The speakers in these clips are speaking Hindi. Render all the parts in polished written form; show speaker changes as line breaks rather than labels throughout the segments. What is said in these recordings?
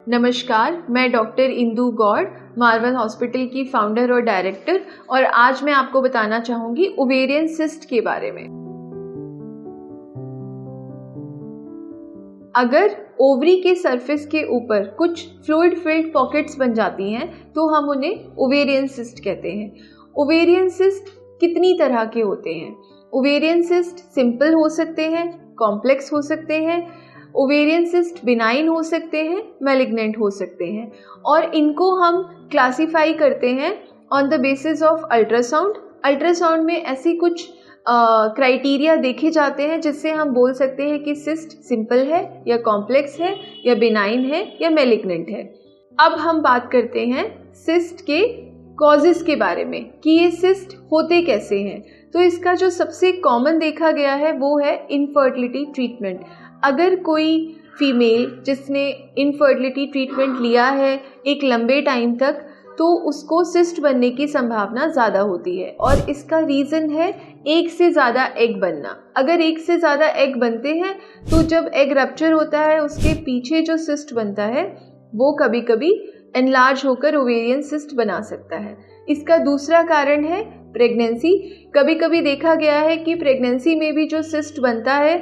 नमस्कार, मैं doctor Indu Gaur, Marvel hospital की फाउंडर और डायरेक्टर, और आज मैं आपको बताना चाहूँगी ओवेरियन सिस्ट के बारे में। अगर ओवरी के सरफेस के ऊपर कुछ फ्लूइड फिल्ड पॉकेट्स बन जाती हैं तो हम उन्हें ओवेरियन सिस्ट कहते हैं। ओवेरियन सिस्ट कितनी तरह के होते हैं? ओवेरियन सिस्ट सिंपल हो सकते हैं, कॉम्प्लेक्स हो सकते हैं, ओवेरियन सिस्ट बिनाइन हो सकते हैं, मैलिग्नेंट हो सकते हैं, और इनको हम क्लासीफाई करते हैं on the basis of ultrasound. Ultrasound में ऐसी कुछ क्राइटेरिया देखे जाते हैं जिससे हम बोल सकते हैं कि सिस्ट सिंपल है या कॉम्प्लेक्स है या बिनाइन है या मैलिग्नेंट है। अब हम बात करते हैं सिस्ट के कॉजेस के बारे में कि ये सिस्ट होते कैसे हैं। तो इसका जो सबसे कॉमन देखा गया है वो है इनफर्टिलिटी ट्रीटमेंट। अगर कोई फीमेल जिसने इनफर्टिलिटी ट्रीटमेंट लिया है एक लंबे टाइम तक, तो उसको सिस्ट बनने की संभावना ज़्यादा होती है, और इसका रीज़न है एक से ज़्यादा एग बनना। अगर एक से ज़्यादा एग बनते हैं तो जब एग रप्चर होता है उसके पीछे जो सिस्ट बनता है वो कभी कभी एनलार्ज होकर ओवेरियन सिस्ट बना सकता है। इसका दूसरा कारण है प्रेगनेंसी। कभी कभी देखा गया है कि प्रेगनेंसी में भी जो सिस्ट बनता है,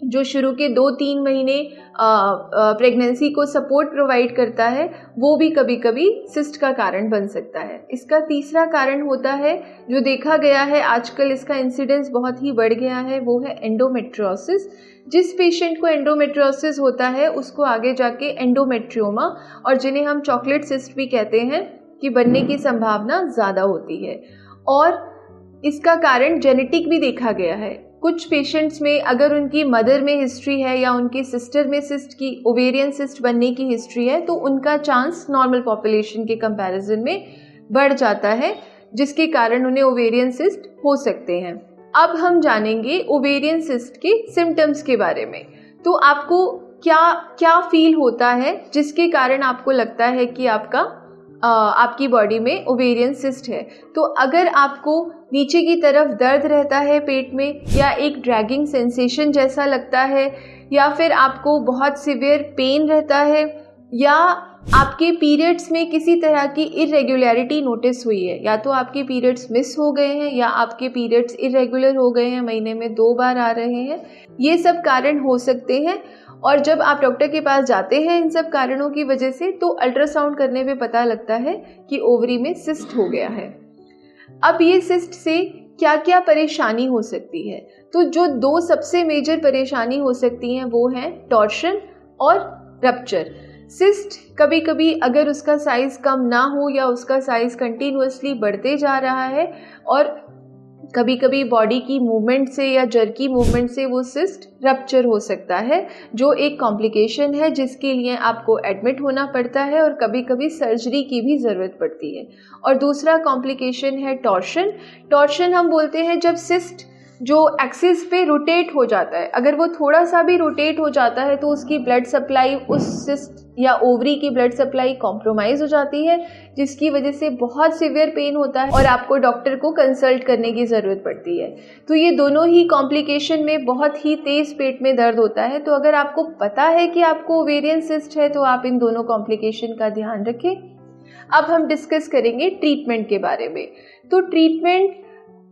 जो शुरू के 2-3 महीने प्रेगनेंसी को सपोर्ट प्रोवाइड करता है, वो भी कभी कभी सिस्ट का कारण बन सकता है। इसका तीसरा कारण होता है, जो देखा गया है आजकल इसका इंसिडेंस बहुत ही बढ़ गया है, वो है एंडोमेट्रियोसिस। जिस पेशेंट को एंडोमेट्रियोसिस होता है उसको आगे जाके एंडोमेट्रियोमा, और जिन्हें हम चॉकलेट सिस्ट भी कहते हैं, कि बनने की संभावना ज़्यादा होती है। और इसका कारण जेनेटिक भी देखा गया है। कुछ पेशेंट्स में अगर उनकी मदर में हिस्ट्री है या उनकी सिस्टर में सिस्ट की ओवेरियन सिस्ट बनने की हिस्ट्री है तो उनका चांस नॉर्मल पॉपुलेशन के कंपैरिजन में बढ़ जाता है, जिसके कारण उन्हें ओवेरियन सिस्ट हो सकते हैं। अब हम जानेंगे ओवेरियन सिस्ट के सिम्टम्स के बारे में। तो आपको क्या फील होता है जिसके कारण आपको लगता है कि आपकी बॉडी में ओवेरियन सिस्ट है? तो अगर आपको नीचे की तरफ दर्द रहता है पेट में, या एक ड्रैगिंग सेंसेशन जैसा लगता है, या फिर आपको बहुत सिवियर पेन रहता है, या आपके पीरियड्स में किसी तरह की इरेगुलरिटी नोटिस हुई है, या तो आपके पीरियड्स मिस हो गए हैं या आपके पीरियड्स इरेगुलर हो गए हैं, महीने में 2 बार आ रहे हैं, ये सब कारण हो सकते हैं। और जब आप डॉक्टर के पास जाते हैं इन सब कारणों की वजह से, तो अल्ट्रासाउंड करने पे पता लगता है कि ओवरी में सिस्ट हो गया है। अब ये सिस्ट से क्या क्या परेशानी हो सकती है? तो जो 2 सबसे मेजर परेशानी हो सकती हैं वो हैं टॉर्शन और रप्चर। सिस्ट कभी कभी अगर उसका साइज़ कम ना हो या उसका साइज़ कंटिन्यूअसली बढ़ते जा रहा है, और कभी कभी बॉडी की मूवमेंट से या जर्की मूवमेंट से वो सिस्ट रप्चर हो सकता है, जो एक कॉम्प्लिकेशन है जिसके लिए आपको एडमिट होना पड़ता है और कभी कभी सर्जरी की भी ज़रूरत पड़ती है। और दूसरा कॉम्प्लिकेशन है टॉर्शन। टॉर्शन हम बोलते हैं जब सिस्ट जो एक्सिस पे रोटेट हो जाता है, अगर वो थोड़ा सा भी रोटेट हो जाता है तो उसकी ब्लड सप्लाई, उस सिस्ट या ओवरी की ब्लड सप्लाई कॉम्प्रोमाइज़ हो जाती है, जिसकी वजह से बहुत सिवियर पेन होता है और आपको डॉक्टर को कंसल्ट करने की ज़रूरत पड़ती है। तो ये दोनों ही कॉम्प्लिकेशन में बहुत ही तेज़ पेट में दर्द होता है। तो अगर आपको पता है कि आपको ओवेरियन सिस्ट है तो आप इन दोनों कॉम्प्लिकेशन का ध्यान रखें। अब हम डिस्कस करेंगे ट्रीटमेंट के बारे में। तो ट्रीटमेंट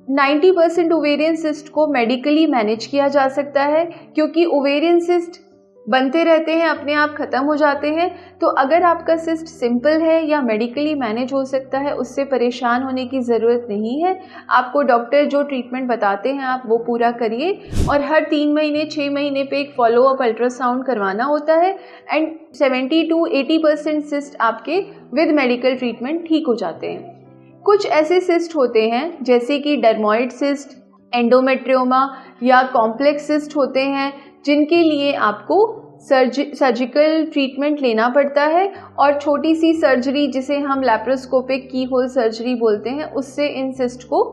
90% ओवेरियन सिस्ट को मेडिकली मैनेज किया जा सकता है, क्योंकि ओवेरियन सिस्ट बनते रहते हैं, अपने आप ख़त्म हो जाते हैं। तो अगर आपका सिस्ट सिंपल है या मेडिकली मैनेज हो सकता है, उससे परेशान होने की ज़रूरत नहीं है। आपको डॉक्टर जो ट्रीटमेंट बताते हैं आप वो पूरा करिए, और हर 3 महीने 6 महीने पे एक फॉलोअप अल्ट्रासाउंड करवाना होता है, एंड 70 to 80% सिस्ट आपके विद मेडिकल ट्रीटमेंट ठीक हो जाते हैं। कुछ ऐसे सिस्ट होते हैं जैसे कि डर्मोइड सिस्ट, एंडोमेट्रियोमा या कॉम्प्लेक्स सिस्ट होते हैं, जिनके लिए आपको सर्जिकल ट्रीटमेंट लेना पड़ता है, और छोटी सी सर्जरी जिसे हम लैप्रोस्कोपिक की होल सर्जरी बोलते हैं, उससे इन सिस्ट को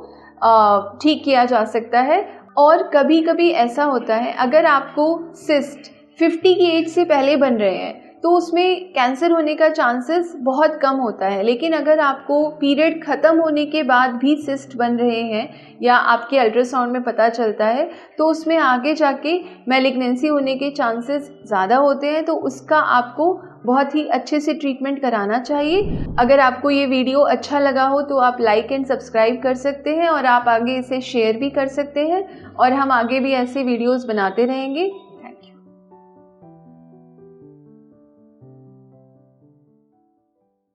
ठीक किया जा सकता है। और कभी कभी ऐसा होता है, अगर आपको सिस्ट 50 की एज से पहले बन रहे हैं, तो उसमें कैंसर होने का चांसेस बहुत कम होता है। लेकिन अगर आपको पीरियड ख़त्म होने के बाद भी सिस्ट बन रहे हैं या आपके अल्ट्रासाउंड में पता चलता है, तो उसमें आगे जाके मैलिग्नेंसी होने के चांसेस ज़्यादा होते हैं। तो उसका आपको बहुत ही अच्छे से ट्रीटमेंट कराना चाहिए। अगर आपको ये वीडियो अच्छा लगा हो तो आप लाइक एंड सब्सक्राइब कर सकते हैं और आप आगे इसे शेयर भी कर सकते हैं, और हम आगे भी ऐसे वीडियोस बनाते रहेंगे।